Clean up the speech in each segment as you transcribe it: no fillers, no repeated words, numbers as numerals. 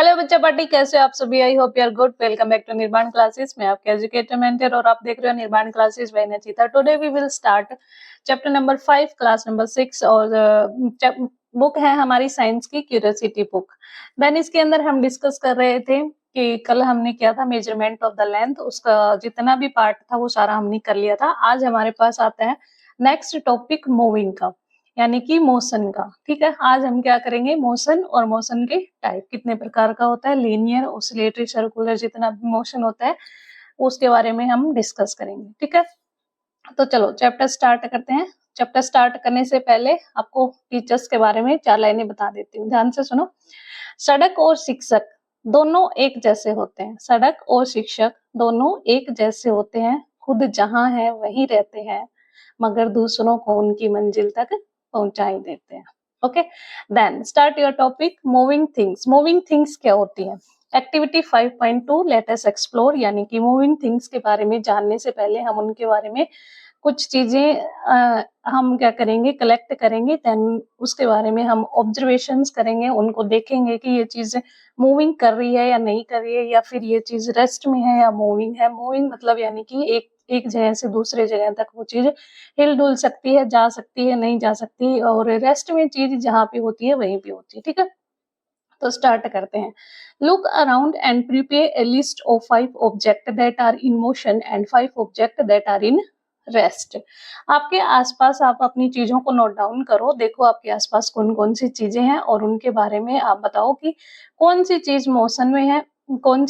Hello बच्चा party, कैसे हो आप सभी? I hope you are good. Welcome back to Nirman classes. मैं आपके एजुकेटर मेंटर और आप देख रहे हो Nirman classes by Nachita. Today we will start chapter number 5 class number 6 और बुक है हमारी साइंस की क्यूरियोसिटी बुक। देन इसके अंदर हम डिस्कस कर रहे थे कि कल हमने किया था मेजरमेंट ऑफ द लेंथ, उसका जितना भी पार्ट था वो सारा हमने कर लिया था। आज हमारे पास आता है नेक्स्ट टॉपिक मूविंग का, यानी कि मोशन का। ठीक है, आज हम क्या करेंगे, मोशन और मोशन के टाइप कितने प्रकार का होता है, लीनियर, ऑसिलेटरी, सर्कुलर, जितना भी मोशन होता है उसके बारे में हम डिस्कस करेंगे। ठीक है, तो चलो चैप्टर स्टार्ट करते हैं। चैप्टर स्टार्ट करने से पहले आपको टीचर्स के बारे में 4 लाइनें बता देती हूँ, ध्यान से सुनो। सड़क और शिक्षक दोनों एक जैसे होते हैं। सड़क और शिक्षक दोनों एक जैसे होते हैं, खुद जहां है वहीं रहते हैं, मगर दूसरों को उनकी मंजिल तक पहुंचाई देते हैं। Okay, then start your topic. Moving things. Moving things क्या होती है? एक्टिविटी 5.2 लेट अस एक्सप्लोर, यानी कि मूविंग थिंग्स के बारे में जानने से पहले हम उनके बारे में कुछ चीजें हम क्या करेंगे, कलेक्ट करेंगे। देन उसके बारे में हम ऑब्जर्वेशंस करेंगे, उनको देखेंगे कि ये चीज मूविंग कर रही है या नहीं कर रही है, या फिर ये चीज रेस्ट में है या मूविंग है। मूविंग मतलब यानी कि एक एक जगह से दूसरे जगह तक वो चीज हिल डुल सकती है, जा सकती है, नहीं जा सकती, और रेस्ट में चीज जहाँ पे होती है वहीं पे होती है। ठीक है, तो स्टार्ट करते हैं। Look around and prepare a list of 5 object that are in motion and 5 object that are in rest. आपके आसपास आप अपनी चीजों को नोट डाउन करो, देखो आपके आसपास कौन कौन सी चीजें हैं और उनके बारे में आप बताओ कि कौन सी चीज मोशन में है, कौन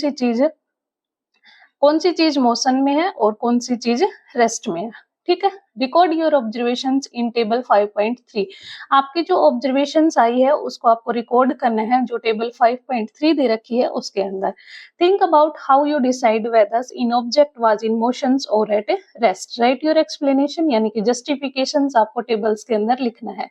सी चीज मोशन में है और कौन सी चीज रेस्ट में है। ठीक है, record your observations in table 5.3। आपकी जो ऑब्जर्वेशंस आई है उसको आपको रिकॉर्ड करना है, जो टेबल 5.3 दे रखी है उसके अंदर। Think about how you decide whether an object was in motions और at rest. Write your explanation, यानी कि जस्टिफिकेशंस आपको टेबल्स के अंदर लिखना है।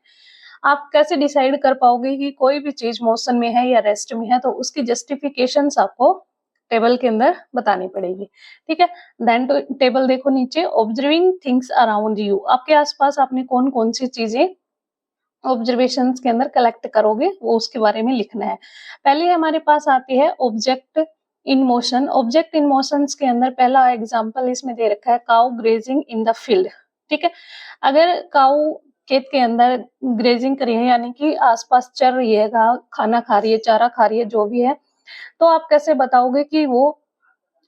आप कैसे डिसाइड कर पाओगे कि कोई भी चीज मोशन में है या रेस्ट में है, तो उसकी जस्टिफिकेशंस आपको टेबल के अंदर बतानी पड़ेगी। ठीक है, देन टेबल देखो नीचे। ऑब्जर्विंग थिंग्स अराउंड यू, आपके आसपास आपने कौन कौन सी चीजें ऑब्जर्वेशंस के अंदर कलेक्ट करोगे वो उसके बारे में लिखना है। पहले हमारे पास आती है object in motion. Object in motions के अंदर पहला एग्जांपल इसमें दे रखा है, cow grazing in the field. ठीक है, अगर काउ खेत के अंदर ग्रेजिंग कर रही है, यानी कि आसपास चर रही है, खाना खा रही है, चारा खा रही है, जो भी है, तो आप कैसे बताओगे कि वो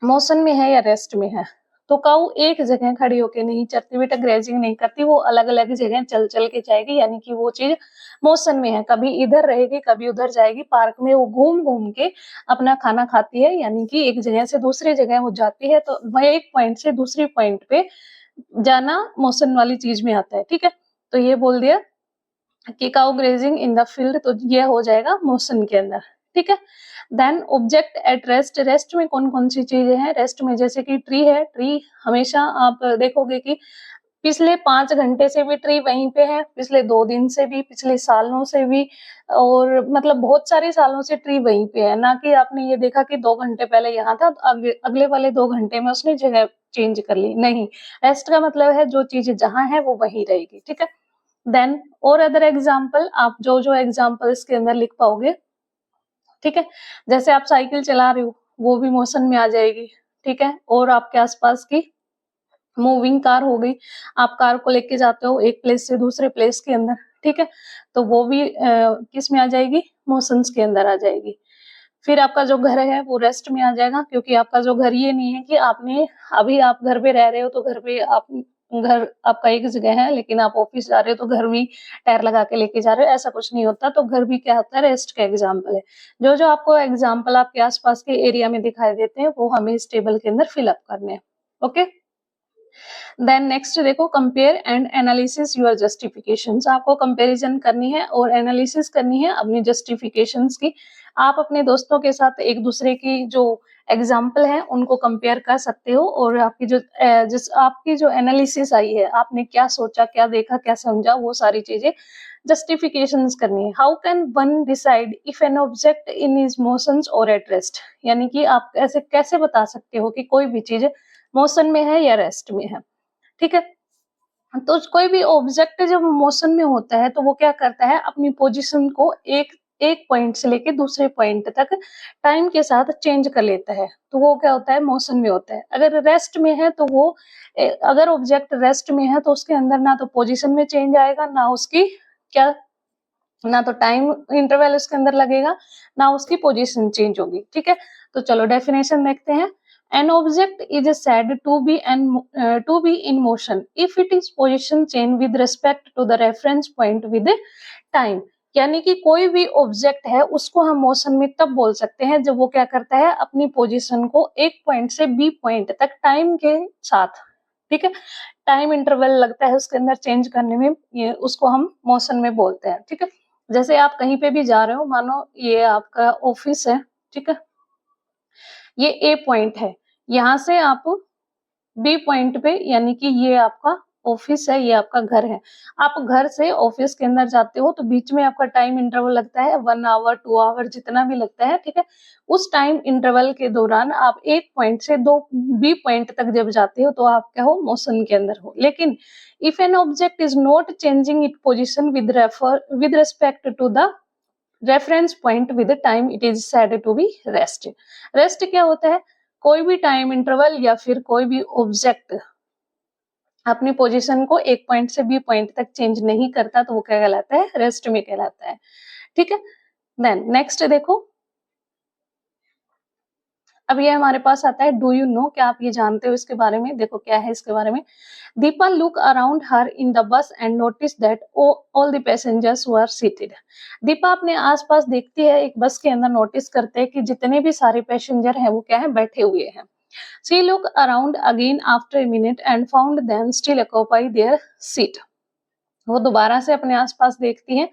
मोशन में है या रेस्ट में है? तो काऊ एक जगह खड़ी होके नहीं चरती बेटा, ग्रेजिंग नहीं करती, वो अलग अलग जगह चल चल के जाएगी, यानी कि वो चीज मोशन में है। कभी इधर रहेगी, कभी उधर जाएगी। पार्क में वो घूम घूम के अपना खाना खाती है, यानी कि एक जगह से दूसरी जगह वो जाती है। तो वह एक पॉइंट से दूसरी पॉइंट पे जाना मोशन वाली चीज में आता है। ठीक है, तो ये बोल दिया कि cow grazing in the field, तो ये हो जाएगा मोशन के अंदर। ठीक है, then object at rest. Rest में कौन कौन सी चीजें हैं? रेस्ट में जैसे कि ट्री है। ट्री हमेशा आप देखोगे कि पिछले 5 घंटे से भी ट्री वहीं पे है, पिछले 2 दिन से भी, पिछले सालों से भी, और मतलब बहुत सारे सालों से ट्री वहीं पे है। ना कि आपने ये देखा कि 2 घंटे पहले यहाँ था, अगले वाले 2 घंटे में उसने जगह चेंज कर ली। नहीं, रेस्ट का मतलब है जो चीज जहां है वो वहीं रहेगी। ठीक है, देन और अदर एग्जाम्पल, आप जो जो एग्जाम्पल इसके अंदर लिख पाओगे। ठीक है, जैसे आप साइकिल चला रहे हो, वो भी मोशन में आ जाएगी। ठीक है, और आपके आसपास की मूविंग कार हो गई, आप कार को लेके जाते हो एक प्लेस से दूसरे प्लेस के अंदर। ठीक है, तो वो भी किस में आ जाएगी? मोशंस के अंदर आ जाएगी। फिर आपका जो घर है वो रेस्ट में आ जाएगा, क्योंकि आपका जो घर ये नहीं है कि आपने अभी आप घर पे रह रहे हो तो घर पे आप घर आपका एक जगह है, लेकिन आप ऑफिस जा रहे हो तो घर भी टायर लगा के लेके जा रहे हो, ऐसा कुछ नहीं होता। तो घर भी क्या होता है? रेस्ट का एग्जाम्पल है। जो जो आपको एग्जाम्पल आपके आसपास के एरिया में दिखाई देते हैं वो हमें इस टेबल के अंदर फिलअप करने हैं। ओके, देन नेक्स्ट देखो, compare and analysis your justifications. आपको कंपैरिजन करनी है और एनालिसिस करनी है अपनी जस्टिफिकेशंस की। आप अपने दोस्तों के साथ एक दूसरे की जो एग्जाम्पल है उनको कंपेयर कर सकते हो, और आपकी आपकी जो एनालिसिस आई है, आपने क्या सोचा, क्या देखा, क्या समझा, वो सारी चीजें जस्टिफिकेशंस करनी है। How can one decide if an object in is motions और एट रेस्ट, यानी कि आप ऐसे कैसे बता सकते हो कि कोई भी चीज मोशन में है या रेस्ट में है। ठीक है, तो कोई भी ऑब्जेक्ट जब मोशन में होता है तो वो क्या करता है, अपनी पोजीशन को एक एक पॉइंट से लेके दूसरे पॉइंट तक टाइम के साथ चेंज कर लेता है, तो वो क्या होता है, मोशन में होता है। अगर रेस्ट में है तो वो अगर ऑब्जेक्ट रेस्ट में है तो उसके अंदर ना तो पोजीशन में चेंज आएगा, ना उसकी क्या, ना तो टाइम इंटरवल उसके अंदर लगेगा, ना उसकी पोजीशन चेंज होगी। ठीक है, तो चलो डेफिनेशन देखते हैं। N object is said to be in motion if it is position change with respect to the reference point with time. यानी कि कोई भी ऑब्जेक्ट है उसको हम मोशन में तब बोल सकते हैं जब वो क्या करता है, अपनी पोजीशन को एक पॉइंट से बी पॉइंट तक टाइम के साथ, ठीक है, टाइम इंटरवल लगता है उसके अंदर चेंज करने में, ये उसको हम मोशन में बोलते हैं। ठीक है, जैसे आप कहीं पे भी जा रहे हो, मानो ये आपका ऑफिस है, ठीक है, ये ए पॉइंट है, यहाँ से आप बी पॉइंट पे, यानी कि ये आपका ऑफिस है, ये आपका घर है, आप घर से ऑफिस के अंदर जाते हो तो बीच में आपका टाइम इंटरवल लगता है 1 आवर 2 आवर जितना भी लगता है। ठीक है, उस टाइम इंटरवल के दौरान आप एक पॉइंट से दो बी पॉइंट तक जब जाते हो तो आप क्या हो, मोशन के अंदर हो। लेकिन if an object is not changing it position with respect to the reference point with time, it is said to be rest. Rest क्या होता है, कोई भी टाइम इंटरवल या फिर कोई भी ऑब्जेक्ट अपनी पोजीशन को एक पॉइंट से बी पॉइंट तक चेंज नहीं करता तो वो क्या कहलाता है, रेस्ट में कहलाता है। ठीक है, देन नेक्स्ट देखो, अब ये हमारे पास आता है डू यू नो, क्या आप ये जानते हो इसके बारे में। देखो क्या है इसके बारे में। Deepa look around her in the bus and notice that all the passengers were seated. Deepa अपने आसपास देखती है, एक बस के अंदर नोटिस करते हैं कि जितने भी सारे पैसेंजर हैं वो क्या है, बैठे हुए हैं। She looked around again after a minute and found them still occupy their seat. वो दोबारा से अपने आसपास देखती है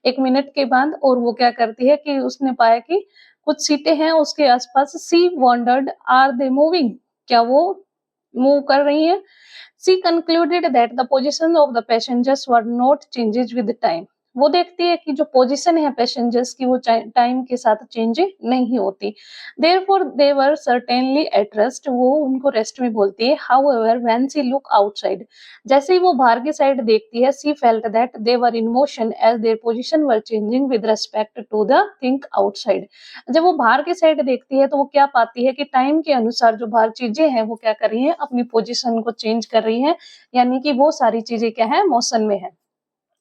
एक मिनट के बाद, और वो क्या करती है कि उसने पाया कि कुछ सीटें हैं उसके आसपास। She wondered, are they moving? क्या वो मूव कर रही हैं? She concluded that the position of the passengers were not changes with time. वो देखती है कि जो पोजीशन है पैसेंजर्स की वो टाइम के साथ चेंज नहीं होती। Therefore they were certainly at rest, वो उनको रेस्ट में बोलती है। However when she look outside, जैसे ही वो बाहर की साइड देखती है, she felt that they were in motion as their position were changing with respect to the thing outside. जब वो बाहर की साइड देखती है तो वो क्या पाती है कि टाइम के अनुसार जो बाहर चीजें हैं वो क्या कर रही हैं, अपनी पोजीशन को चेंज कर रही हैं, यानी कि वो सारी चीजें क्या है, मोशन में है।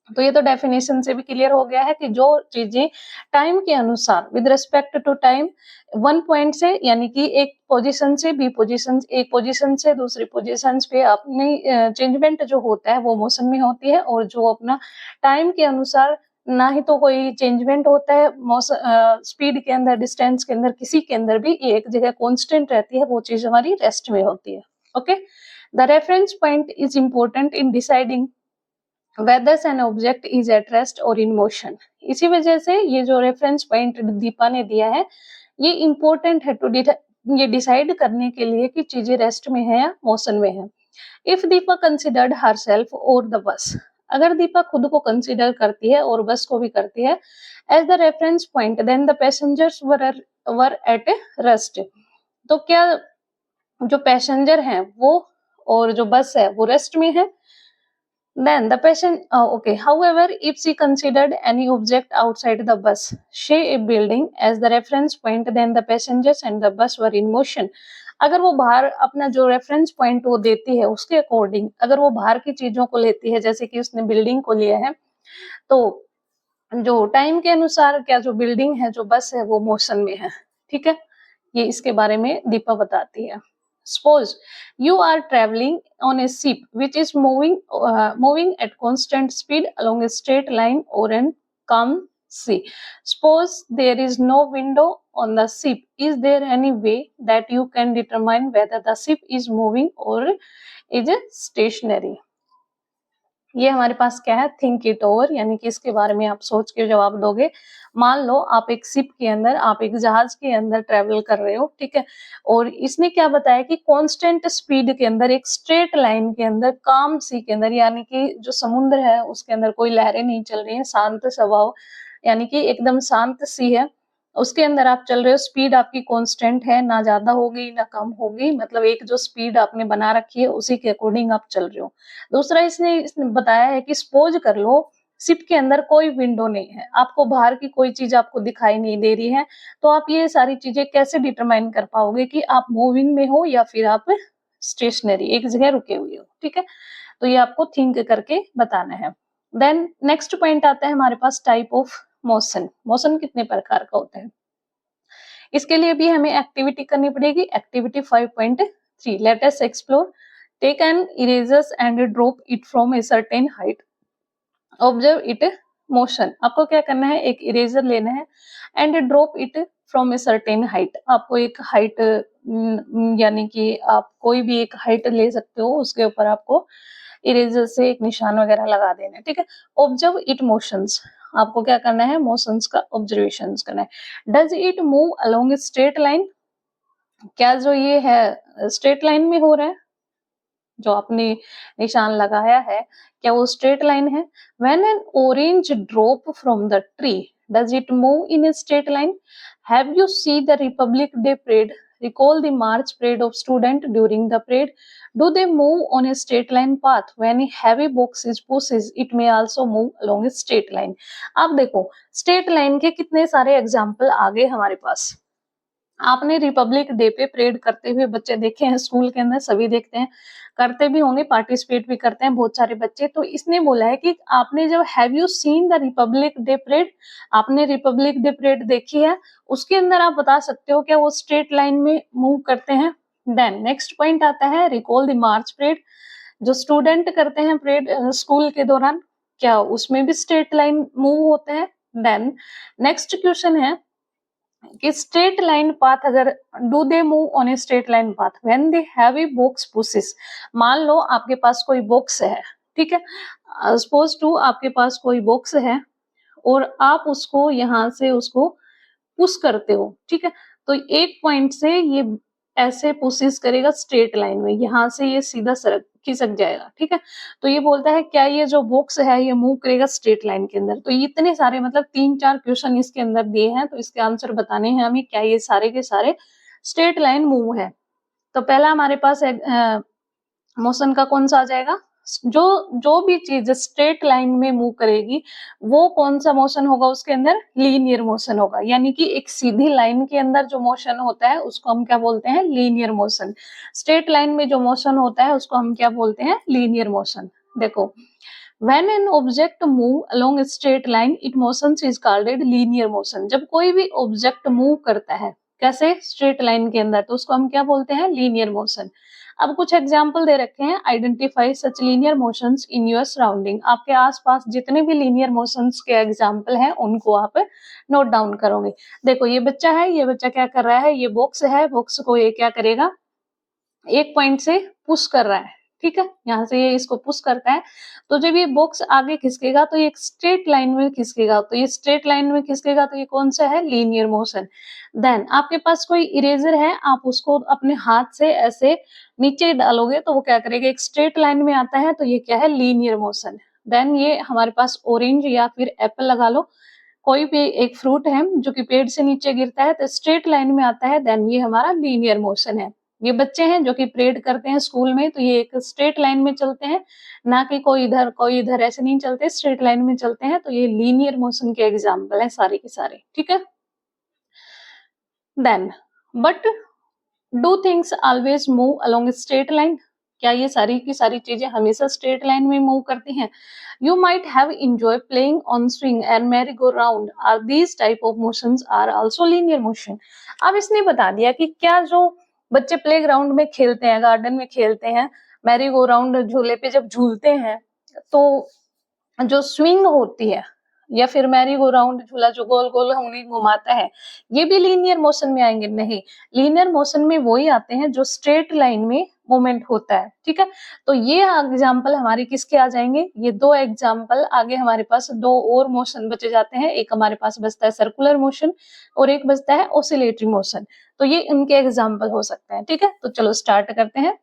तो ये तो डेफिनेशन से भी क्लियर हो गया है कि जो चीजें टाइम के अनुसार with respect to time one point से, यानी कि एक पोजीशन से बी पोजीशन, एक पोजीशन से दूसरी पोजीशन पे अपनी चेंजमेंट जो होता है वो मोशन में होती है, और जो अपना टाइम के अनुसार ना ही तो कोई चेंजमेंट होता है स्पीड के अंदर, डिस्टेंस के अंदर, किसी के अंदर भी एक जगह कांस्टेंट रहती है, वो चीज हमारी रेस्ट में होती है। Okay, the reference point is important in deciding whether an object is at rest or in motion। इसी वजह से ये जो रेफरेंस पॉइंट दीपा ने दिया है ये इंपॉर्टेंट है टू ये डिसाइड करने के लिए कि चीजें रेस्ट में है या मोशन में है। इफ दीपा कंसिडर्ड हरसेल्फ और द बस, अगर दीपा खुद को कंसिडर करती है और बस को भी करती है as the reference point, then the passengers were at rest, तो क्या जो पैसेंजर हैं वो और जो बस है वो रेस्ट में है। Then the patient, okay. However, if she considered any object outside the bus, say a building, as the reference point, then the passengers and the bus were in motion. अगर वो बाहर अपना जो रेफरेंस पॉइंट वो देती है उसके according, अगर वो बाहर की चीजों को लेती है, जैसे कि उसने बिल्डिंग को लिया है, तो जो टाइम के अनुसार क्या जो बिल्डिंग है, जो बस है, वो मोशन में है। ठीक है, ये इसके बारे में दीपा बताती है। Suppose you are traveling on a ship which is moving at constant speed along a straight line or an calm sea. Suppose there is no window on the ship. Is there any way that you can determine whether the ship is moving or is stationary? ये हमारे पास क्या है, think it over, यानी कि इसके बारे में आप सोच के जवाब दोगे। मान लो आप एक शिप के अंदर, आप एक जहाज के अंदर ट्रेवल कर रहे हो, ठीक है, और इसने क्या बताया कि कांस्टेंट स्पीड के अंदर, एक स्ट्रेट लाइन के अंदर, काम सी के अंदर, यानी कि जो समुद्र है उसके अंदर कोई लहरें नहीं चल रही है, शांत स्वभाव, यानी कि एकदम शांत सी है, उसके अंदर आप चल रहे हो, स्पीड आपकी कांस्टेंट है, ना ज्यादा होगी ना कम होगी, मतलब एक जो स्पीड आपने बना रखी है उसी के अकॉर्डिंग आप चल रहे हो। दूसरा इसने बताया है कि सपोज कर लो शिप के अंदर कोई विंडो नहीं है, आपको बाहर की कोई चीज आपको दिखाई नहीं दे रही है, तो आप ये सारी चीजें कैसे डिटरमाइन कर पाओगे कि आप मूविंग में हो या फिर आप स्टेशनरी एक जगह रुके हुए हो, ठीक है। तो ये आपको थिंक करके बताना है। देन नेक्स्ट पॉइंट आता है हमारे पास टाइप ऑफ मोशन। मोशन कितने प्रकार का होता है, इसके लिए भी हमें एक्टिविटी करनी पड़ेगी। Activity 5.3 let us explore, take an erasers and drop it from a certain height, observe it motion. आपको क्या करना है, एक इरेजर लेना है and drop it from a certain height. आपको एक हाइट यानी कि आप कोई भी एक हाइट ले सकते हो, उसके ऊपर आपको इरेजर से एक निशान वगैरह लगा देना है, ठीक है। ऑब्जर्व इट मोशंस, आपको क्या करना है, मोशंस का ऑब्जर्वेशन करना है। Does it move along a straight line, क्या जो ये है स्ट्रेट लाइन में हो रहा है, जो आपने निशान लगाया है क्या वो स्ट्रेट लाइन है। When an orange drop from the tree, does it move in a straight line. Have you see the Republic day parade, recall the march parade of student during the parade, do they move on a straight line path, when a heavy box is pushes it may also move along a straight line। अब देखो straight line के कितने सारे example आ गए हमारे पास। आपने Republic day पे parade करते हुए बच्चे देखे हैं, स्कूल के अंदर सभी देखते हैं, करते भी होंगे, पार्टिसिपेट भी करते हैं बहुत सारे बच्चे। तो इसने बोला है कि आपने जब have you seen the Republic day parade, आपने रिपब्लिक डे परेड देखी है, उसके अंदर आप बता सकते हो क्या वो स्ट्रेट लाइन में मूव करते हैं। देन नेक्स्ट पॉइंट आता है रिकॉल द मार्च परेड, जो स्टूडेंट करते हैं परेड स्कूल के दौरान, क्या उसमें भी स्ट्रेट लाइन मूव होते हैं। देन नेक्स्ट क्वेश्चन है कि स्ट्रेट लाइन पाथ अगर do they move on a straight line path when they have a box pushes. मान लो आपके पास कोई बॉक्स है, ठीक है, सपोज टू आपके पास कोई बॉक्स है और आप उसको यहाँ से उसको पुश करते हो, ठीक है, तो एक पॉइंट से ये ऐसे पुशेस करेगा स्ट्रेट लाइन में, यहाँ से ये सीधा सड़क खिसक जाएगा, ठीक है। तो ये बोलता है क्या ये जो बॉक्स है ये मूव करेगा स्ट्रेट लाइन के अंदर। तो ये इतने सारे मतलब 3-4 क्वेश्चन इसके अंदर दिए हैं, तो इसके आंसर बताने हैं हमें क्या ये सारे के सारे स्ट्रेट लाइन मूव है। तो पहला हमारे पास मोशन का कौन सा आ जाएगा, जो जो भी चीज स्ट्रेट लाइन में मूव करेगी वो कौन सा मोशन होगा उसके अंदर, लीनियर मोशन होगा। यानी कि एक सीधी लाइन के अंदर जो मोशन होता है उसको हम क्या बोलते हैं, लीनियर मोशन। स्ट्रेट लाइन में जो मोशन होता है उसको हम क्या बोलते हैं, लीनियर मोशन। देखो When an object move along a straight line, it motion is called linear motion। जब कोई भी ऑब्जेक्ट मूव करता है कैसे, स्ट्रेट लाइन के अंदर, तो उसको हम क्या बोलते हैं, लीनियर मोशन। अब कुछ एग्जाम्पल दे रखे हैं, identify such linear motions in your surrounding. आपके आसपास जितने भी लीनियर मोशंस के एग्जाम्पल हैं उनको आप नोट डाउन करोगे। देखो ये बच्चा है, ये बच्चा क्या कर रहा है, ये बॉक्स है, बॉक्स को ये क्या करेगा, एक पॉइंट से पुश कर रहा है, ठीक है, यहाँ से ये इसको पुश करता है। तो जब ये बॉक्स आगे खिसकेगा तो ये एक स्ट्रेट लाइन में खिसकेगा, तो ये स्ट्रेट लाइन में खिसकेगा, तो ये कौन सा है, लीनियर मोशन। देन आपके पास कोई इरेजर है, आप उसको अपने हाथ से ऐसे नीचे डालोगे तो वो क्या करेगा, एक स्ट्रेट लाइन में आता है, तो ये क्या है, लीनियर मोशन। देन ये हमारे पास ऑरेंज या फिर एप्पल लगा लो, कोई भी एक फ्रूट है जो कि पेड़ से नीचे गिरता है तो स्ट्रेट लाइन में आता है, देन ये हमारा लीनियर मोशन है। ये बच्चे हैं जो कि परेड करते हैं स्कूल में, तो ये एक स्ट्रेट लाइन में चलते हैं, ना कि कोई इधर ऐसे नहीं चलते, स्ट्रेट लाइन में चलते हैं, तो ये लीनियर मोशन के एग्जाम्पल है सारे के सारे, ठीक है। Then but do things always move along straight line, क्या ये सारी की सारी चीजें हमेशा स्ट्रेट लाइन में मूव करती हैं। You might have enjoy playing on swing and merry go round, are these type of motions are also linear motion. अब इसने बता दिया कि क्या जो बच्चे प्ले ग्राउंड में खेलते हैं, गार्डन में खेलते हैं, मैरी गो राउंड झूले पे जब झूलते हैं, तो जो स्विंग होती है या फिर मैरी गो राउंड झूला जो गोल गोल उन्हें घुमाता है, ये भी लीनियर मोशन में आएंगे, नहीं, लीनियर मोशन में वही आते हैं जो स्ट्रेट लाइन में मूवमेंट होता है, ठीक है। तो ये एग्जाम्पल हमारे किसके आ जाएंगे, ये दो एग्जाम्पल आगे हमारे पास दो और मोशन बचे जाते हैं, एक हमारे पास बचता है सर्कुलर मोशन और एक बचता है ऑसिलेटरी मोशन, तो ये इनके एग्जाम्पल हो सकते हैं, ठीक है। तो चलो स्टार्ट करते हैं,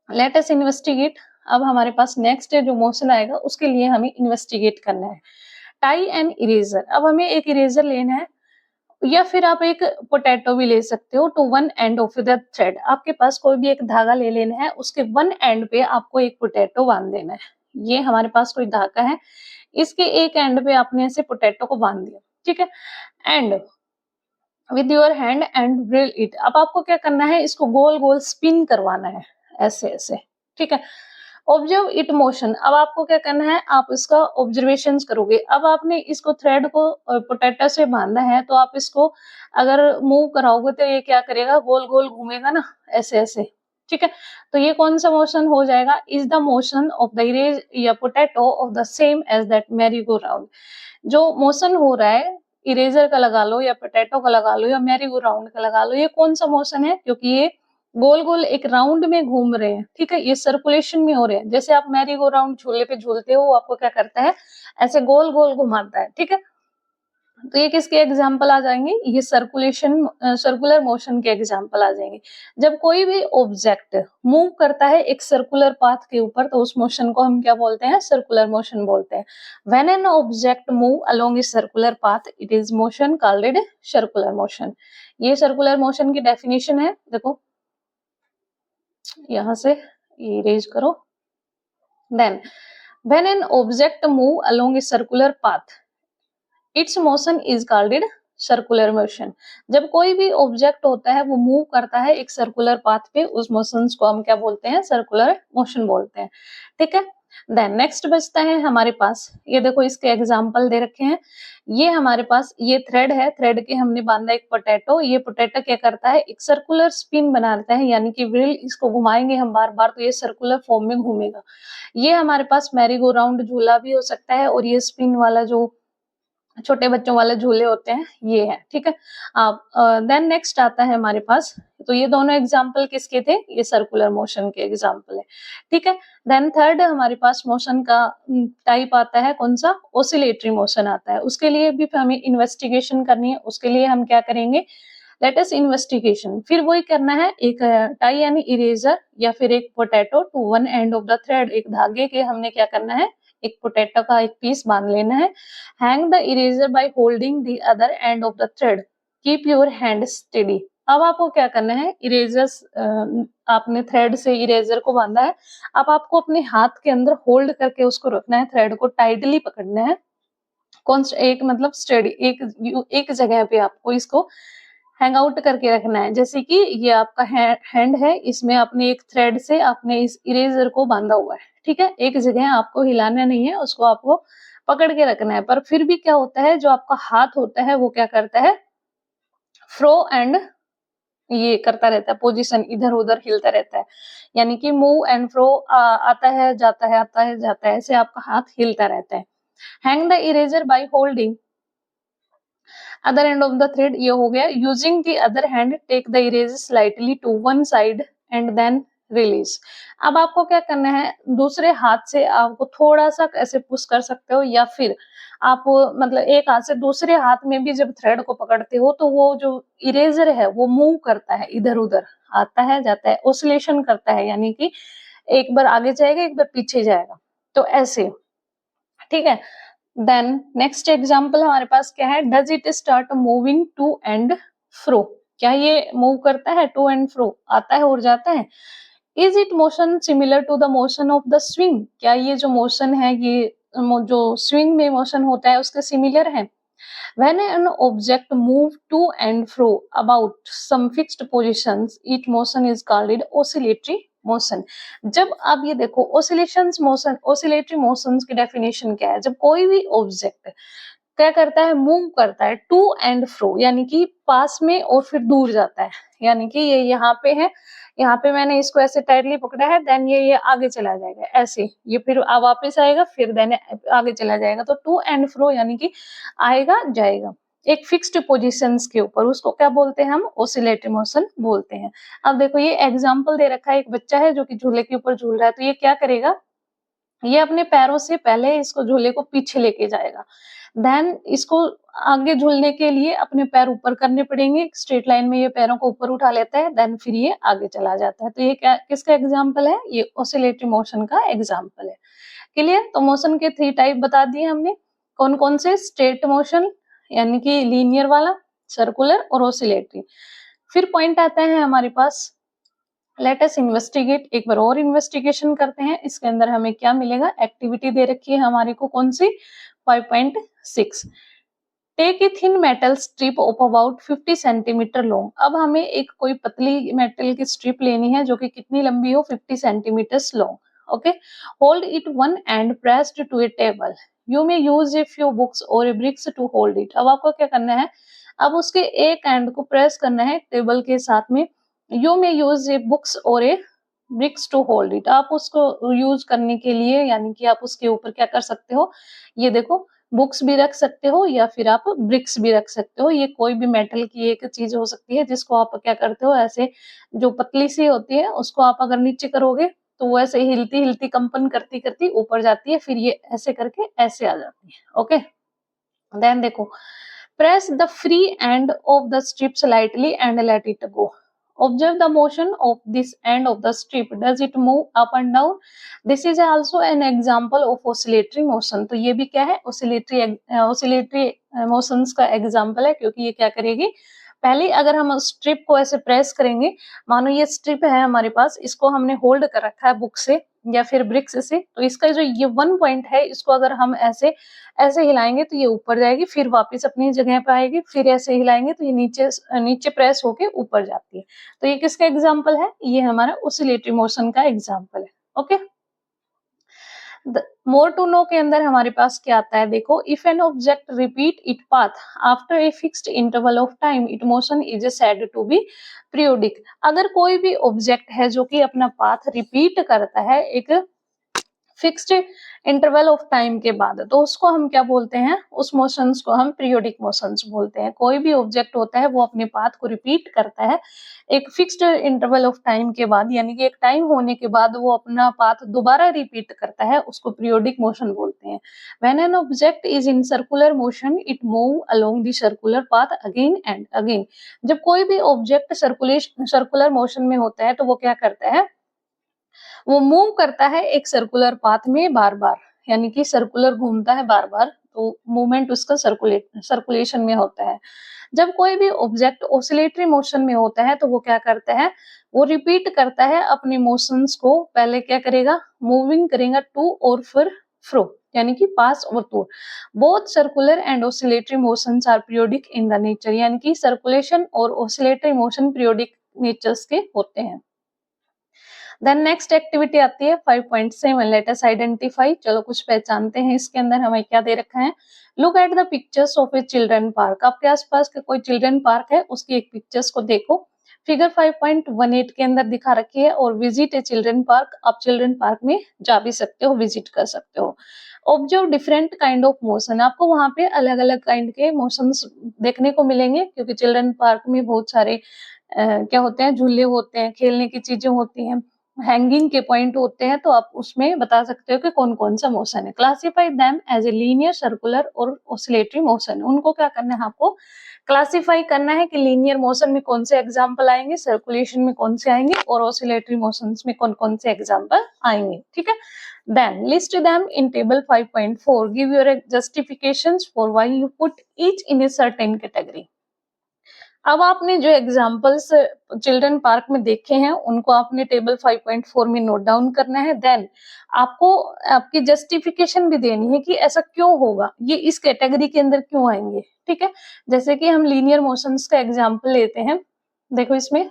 लेट अस इन्वेस्टिगेट। अब हमारे पास नेक्स्ट जो मोशन आएगा उसके लिए हमें इन्वेस्टिगेट करना है। टाई एंड इरेजर, अब हमें एक इरेजर लेना है या फिर आप एक पोटैटो भी ले सकते हो, to one end of the thread, आपके पास कोई भी एक धागा ले लेना है, उसके वन एंड पे आपको एक पोटैटो बांध देना है। ये हमारे पास कोई धागा है, इसके एक एंड पे आपने ऐसे पोटैटो को बांध दिया, ठीक है, and with your hand and drill it. अब आपको क्या करना है, इसको गोल गोल स्पिन करवाना है, ऐसे ऐसे, ठीक है। ऑब्जर्व इट मोशन, अब आपको क्या करना है, आप इसका ऑब्जर्वेशन करोगे। अब आपने इसको थ्रेड को पोटैटो से बांधा है, तो आप इसको अगर मूव कराओगे तो ये क्या करेगा, गोल गोल घूमेगा ना, ऐसे ऐसे, ठीक है। तो ये कौन सा मोशन हो जाएगा, is the motion of the eraser या potato of the same as that merry go round. जो मोशन हो रहा है इरेजर का लगा लो या पोटैटो का लगा लो या मैरी गो राउंड का लगा लो, ये कौन सा मोशन है, क्योंकि ये गोल गोल एक राउंड में घूम रहे हैं, ठीक है, ये सर्कुलेशन में हो रहे हैं। जैसे आप मैरी गो राउंड झूले पे झूलते हो, वो आपको क्या करता है, ऐसे गोल गोल घुमाता है, ठीक है। तो ये किसके एग्जाम्पल आ जाएंगे, ये सर्कुलर मोशन के एग्जाम्पल आ जाएंगे। जब कोई भी ऑब्जेक्ट मूव करता है एक सर्कुलर पाथ के ऊपर, तो उस मोशन को हम क्या बोलते हैं, सर्कुलर मोशन बोलते हैं। When an object move along a circular path, it is motion called circular motion. ये सर्कुलर मोशन की डेफिनेशन है, देखो यहां से इरेज करो। Then when an object move along a circular path, its motion is called circular motion. जब कोई भी ऑब्जेक्ट होता है वो मूव करता है एक सर्कुलर पाथ पे, उस मोशन को हम क्या बोलते हैं, सर्कुलर मोशन बोलते हैं, ठीक है। देन नेक्स्ट बचता है हमारे पास, ये देखो इसके एग्जाम्पल दे रखे हैं। ये हमारे पास ये थ्रेड है, थ्रेड के हमने बांधा एक पोटैटो। ये पोटैटो क्या करता है, एक सर्कुलर स्पिन बनाता है, यानी कि व्हील इसको घुमाएंगे हम बार बार तो ये सर्कुलर फॉर्म में घूमेगा। ये हमारे पास मैरी गो राउंड झूला भी हो सकता है, और ये स्पिन वाला जो छोटे बच्चों वाले झूले होते हैं ये है, ठीक है। आप देन नेक्स्ट आता है हमारे पास, तो ये दोनों एग्जाम्पल किसके थे, ये सर्कुलर मोशन के एग्जाम्पल है, ठीक है। देन थर्ड हमारे पास मोशन का टाइप आता है कौन सा, ओसिलेटरी मोशन आता है। उसके लिए भी हमें इन्वेस्टिगेशन करनी है, उसके लिए हम क्या करेंगे, लेट अस इन्वेस्टिगेशन। फिर वही करना है, एक टाई यानी इरेजर या फिर एक potato to one end of the thread, एक धागे के हमने क्या करना है, एक पोटैटो का एक पीस बांध लेना है। Hang the eraser by holding the other end of the thread, keep your hand steady. अब आपको क्या करना है, इरेजर्स आपने थ्रेड से इरेजर को बांधा है, अब आपको अपने हाथ के अंदर होल्ड करके उसको रखना है, थ्रेड को टाइटली पकड़ना है। कौन एक मतलब स्टेडी, एक जगह पे आपको इसको हैंग आउट करके रखना है। जैसे कि ये आपका हैंड है, इसमें आपने एक थ्रेड से आपने इस इरेजर को बांधा हुआ है, ठीक है। एक जगह आपको हिलाना नहीं है, उसको आपको पकड़ के रखना है। पर फिर भी क्या होता है, जो आपका हाथ होता है वो क्या करता है, फ्रो एंड ये करता रहता है, पोजीशन इधर उधर हिलता रहता है, यानी कि मूव एंड फ्रो, आता है जाता है, आता है जाता है, ऐसे आपका हाथ हिलता रहता है। Hang the eraser by holding other end of the thread, ये हो गया। Using the other hand take the eraser slightly to one side and then release. अब आपको क्या करना है, दूसरे हाथ से आपको थोड़ा सा ऐसे पुश कर सकते हो, या फिर आप मतलब एक हाथ से दूसरे हाथ में भी जब थ्रेड को पकड़ते हो तो वो जो इरेजर है वो मूव करता है, इधर उधर आता है जाता है, ओसिलेशन करता है, यानी कि एक बार आगे जाएगा एक बार पीछे जाएगा, तो ऐसे, ठीक है। देन नेक्स्ट एग्जांपल हमारे पास क्या है, does it start moving to and fro, क्या ये मूव करता है, टू एंड फ्रो आता है और जाता है। Is it motion similar to the motion of the swing, क्या ये जो मोशन है ये जो स्विंग में मोशन होता है उसके सिमिलर है। When an object move to and fro about some fixed positions, its motion is called oscillatory motion। जब आप ये देखो oscillations motion, oscillatory motions की definition क्या है, जब कोई भी object क्या करता है, मूव करता है टू एंड फ्रो, यानी कि पास में और फिर दूर जाता है, यानी कि ये यहाँ पे है, यहाँ पे मैंने इसको ऐसे टाइटली पकड़ा है, देन ये आगे चला जाएगा, ऐसे ये फिर वापस आएगा, फिर देन आगे चला जाएगा। तो टू एंड फ्रो यानी कि आएगा जाएगा एक फिक्स्ड पोजीशंस के ऊपर, उसको क्या बोलते हैं, हम ओसिलेटरी मोशन बोलते हैं। अब देखो ये एग्जांपल दे रखा है, एक बच्चा है जो कि झूले के ऊपर झूल रहा है, तो ये क्या करेगा, ये अपने पैरों से पहले इसको झूले को पीछे लेके जाएगा, देन इसको आगे झूलने के लिए अपने पैर ऊपर करने पड़ेंगे, स्ट्रेट लाइन में ये पैरों को ऊपर उठा लेता है, देन फिर ये आगे चला जाता है। तो ये क्या किसका एग्जाम्पल है, ये ऑसिलेटरी मोशन का एग्जाम्पल है। क्लियर, तो मोशन के 3 टाइप बता दिए हमने, कौन कौन से, स्ट्रेट मोशन यानी कि लीनियर वाला, सर्कुलर और ऑसिलेटरी। फिर पॉइंट आता है हमारे पास लेट अस इन्वेस्टिगेट, एक बार और इन्वेस्टिगेशन करते हैं। इसके अंदर हमें क्या मिलेगा, एक्टिविटी दे रखी है हमारे को कौन सी, 5.6। Take a thin metal strip of about 50 centimetre long. अब हमें एक कोई पतली मेटल की स्ट्रिप लेनी है जो कि कितनी लंबी हो, 50 centimetre long. Okay, hold it one end pressed to a table, you may use a few books और a bricks to hold it. अब आपको क्या करना है, अब उसके एक एंड को प्रेस करना है टेबल के साथ में। You may use A books और a bricks to hold it, आप उसको यूज करने के लिए यानी कि आप उसके ऊपर क्या कर सकते हो, ये देखो बुक्स भी रख सकते हो या फिर आप ब्रिक्स भी रख सकते हो। ये कोई भी मेटल की एक चीज हो सकती है जिसको आप क्या करते हो, ऐसे जो पतली सी होती है उसको आप अगर नीचे करोगे तो वो ऐसे हिलती हिलती कंपन करती करती ऊपर जाती है, फिर ये ऐसे करके ऐसे आ जाती है। ओके, देन देखो, press the free end of the strip slightly and let it go. Observe the motion of this end of the strip. Does it move up and down? This is also an example of oscillatory motion. तो ये भी क्या है, oscillatory motions का example है, क्योंकि ये क्या करेगी, पहले अगर हम स्ट्रिप को ऐसे प्रेस करेंगे, मानो ये स्ट्रिप है हमारे पास, इसको हमने होल्ड कर रखा है बुक से या फिर ब्रिक्स से, तो इसका जो ये वन पॉइंट है इसको अगर हम ऐसे ऐसे हिलाएंगे तो ये ऊपर जाएगी, फिर वापस अपनी जगह पे आएगी, फिर ऐसे हिलाएंगे तो ये नीचे नीचे प्रेस होके ऊपर जाती है। तो ये किसका एग्जांपल है, ये हमारा ऑसिलेटरी मोशन का एग्जांपल है। ओके, मोर टू नो के अंदर हमारे पास क्या आता है, देखो, if an object repeat it path after a fixed interval of time it motion is said to be periodic. अगर कोई भी ऑब्जेक्ट है जो कि अपना पाथ रिपीट करता है एक फिक्स्ड इंटरवल ऑफ टाइम के बाद, तो उसको हम क्या बोलते हैं, उस मोशंस को हम पीरियोडिक मोशंस बोलते हैं। कोई भी ऑब्जेक्ट होता है वो अपने पाथ को रिपीट करता है एक फिक्स्ड इंटरवल ऑफ टाइम के बाद, यानी कि एक टाइम होने के बाद वो अपना पाथ दोबारा रिपीट करता है, उसको पीरियोडिक मोशन बोलते हैं। When an object is in circular motion it move along the circular path again and again. जब कोई भी ऑब्जेक्ट सर्कुलर मोशन में होता है तो वो क्या करता है, वो मूव करता है एक सर्कुलर पाथ में बार बार, यानी कि सर्कुलर घूमता है बार बार, तो मूवमेंट उसका सर्कुलेशन में होता है। जब कोई भी ऑब्जेक्ट ऑसिलेटरी मोशन में होता है तो वो क्या करता है, वो रिपीट करता है अपने मोशंस को, पहले क्या करेगा, मूविंग करेगा टू और फिर फ्रो, यानी कि पास और टू। Both circular and oscillatory motions are periodic in the nature, यानी कि सर्कुलेशन और ऑसिलेटरी मोशन पीरियोडिक नेचर्स के होते हैं। देन नेक्स्ट एक्टिविटी आती है 5.7, लेट अस आइडेंटिफाई। चलो कुछ पहचानते हैं, इसके अंदर हमें क्या दे रखा है, look at the pictures of A children park. आपके आसपास का कोई चिल्ड्रन पार्क है उसकी एक पिक्चर्स को देखो, फिगर 5.18 के अंदर दिखा रखी है, और विजिट ए चिल्ड्रन पार्क, आप चिल्ड्रन पार्क में जा भी सकते हो, विजिट कर सकते हो। Observe different kind of motion, आपको वहां पे अलग अलग काइंड के मोशंस देखने को मिलेंगे, क्योंकि चिल्ड्रन पार्क में बहुत सारे क्या होते हैं, झूले होते हैं, खेलने की चीजें होती हैं, हैंगिंग के पॉइंट होते हैं, तो आप उसमें बता सकते हो कि कौन कौन सा मोशन है। Classify them as a linear, circular और ऑसिलेटरी मोशन। उनको क्या करना है, आपको क्लासिफाई करना है कि लीनियर मोशन में कौन से एग्जांपल आएंगे, सर्कुलेशन में कौन से आएंगे, और ऑसिलेटरी मोशंस में कौन कौन से एग्जांपल आएंगे। ठीक है, then list them in table 5.4, give your justifications for why you put each in a certain category. अब आपने जो एग्जाम्पल्स चिल्ड्रन पार्क में देखे हैं उनको आपने टेबल 5.4 में नोट डाउन करना है। देन आपको आपकी जस्टिफिकेशन भी देनी है कि ऐसा क्यों होगा, ये इस कैटेगरी के अंदर क्यों आएंगे। ठीक है, जैसे कि हम लीनियर मोशंस का एग्जाम्पल लेते हैं, देखो इसमें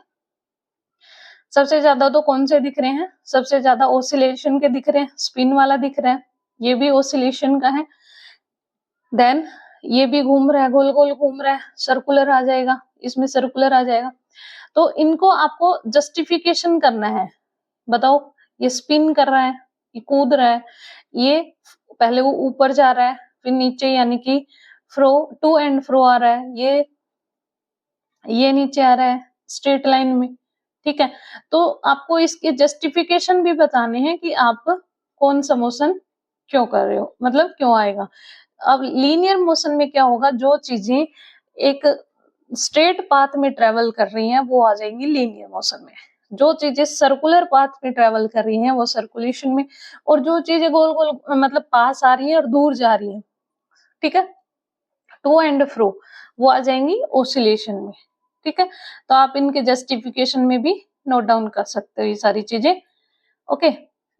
सबसे ज्यादा तो कौन से दिख रहे हैं, सबसे ज्यादा ओसिलेशन के दिख रहे हैं, स्पिन वाला दिख रहा है, ये भी ओसिलेशन का है। देन ये भी घूम रहा है, गोल गोल घूम रहा है, सर्कुलर आ जाएगा, इसमें सर्कुलर आ जाएगा। तो इनको आपको जस्टिफिकेशन करना है, बताओ ये स्पिन कर रहा है, ये कूद रहा है, ये पहले वो ऊपर जा रहा है फिर नीचे, यानी कि फ्रो टू एंड फ्रो आ रहा है, ये नीचे आ रहा है स्ट्रेट लाइन में। ठीक है, तो आपको इसके जस्टिफिकेशन भी बताने हैं कि आप कौन सा मोशन क्यों कर रहे हो, मतलब क्यों आएगा। अब लीनियर मोशन में क्या होगा, जो चीजें एक स्ट्रेट पाथ में ट्रेवल कर रही हैं वो आ जाएंगी लीनियर मोशन में, जो चीजें सर्कुलर पाथ में ट्रेवल कर रही हैं वो सर्कुलेशन में, और जो चीजें गोल गोल मतलब पास आ रही हैं और दूर जा रही हैं, ठीक है, टू एंड फ्रो, वो आ जाएंगी ओसिलेशन में। ठीक है, तो आप इनके जस्टिफिकेशन में भी नोट डाउन कर सकते हो ये सारी चीजें। ओके,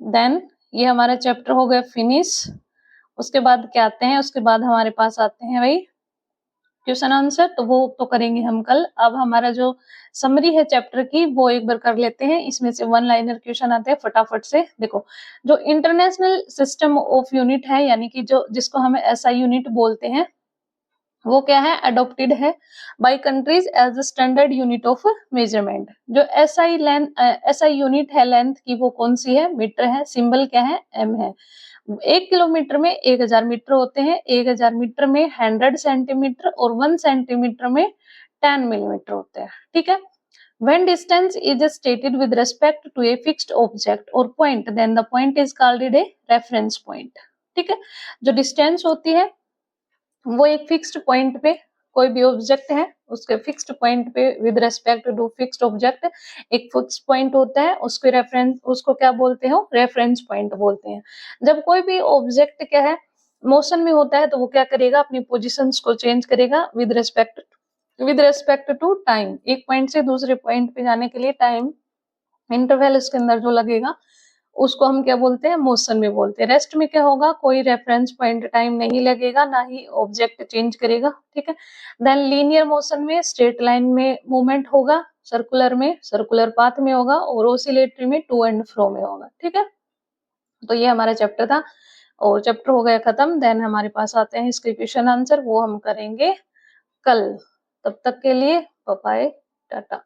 देन ये हमारा चैप्टर हो गया फिनिश। उसके बाद क्या आते हैं, उसके बाद हमारे पास आते हैं भाई क्वेश्चन आंसर, तो वो तो करेंगे हम कल। अब हमारा जो समरी है चैप्टर की वो एक बार कर लेते हैं। इसमें से वन लाइनर क्वेश्चन आते हैं, फटाफट से देखो। जो इंटरनेशनल सिस्टम ऑफ यूनिट है, यानी कि जो जिसको हम एसआई यूनिट बोलते हैं, वो क्या है, अडोप्टेड है by countries as the standard unit of measurement. जो एसआई यूनिट है लेंथ की, वो कौन सी है, मीटर है। सिंबल क्या है, एम है। 1 किलोमीटर में 1000 मीटर होते हैं, 1000 मीटर में 100 सेंटीमीटर और 1 सेंटीमीटर में 10 मिलीमीटर होते हैं। ठीक है। When distance is stated with respect to a fixed object or point, then the point is called a reference point. ठीक है। जो डिस्टेंस होती है वो एक फिक्स्ड पॉइंट पे, कोई भी ऑब्जेक्ट है उसके फिक्स्ड पॉइंट पे with respect to fixed object एक फिक्स पॉइंट होता है, उसके रेफरेंस, उसको क्या बोलते हो, रेफरेंस पॉइंट बोलते हैं। जब कोई भी ऑब्जेक्ट क्या है मोशन में होता है तो वो क्या करेगा, अपनी पोजीशंस को चेंज करेगा विद रेस्पेक्ट टू टाइम। एक पॉइंट से दूसरे पॉइंट पे जाने के लिए टाइम इंटरवल इसके अंदर जो लगेगा उसको हम क्या बोलते हैं, मोशन में बोलते हैं। रेस्ट में क्या होगा, कोई रेफरेंस पॉइंट टाइम नहीं लगेगा, ना ही ऑब्जेक्ट चेंज करेगा। ठीक है। देन लीनियर मोशन में स्ट्रेट लाइन में मूवमेंट होगा, सर्कुलर में सर्कुलर पाथ में होगा, और ऑसिलेटरी में टू एंड फ्रो में होगा। ठीक है। तो ये हमारा चैप्टर था और चैप्टर हो गया खत्म। देन हमारे पास आते हैं इसके क्वेश्चन आंसर, वो हम करेंगे कल। तब तक के लिए बाय बाय, टाटा।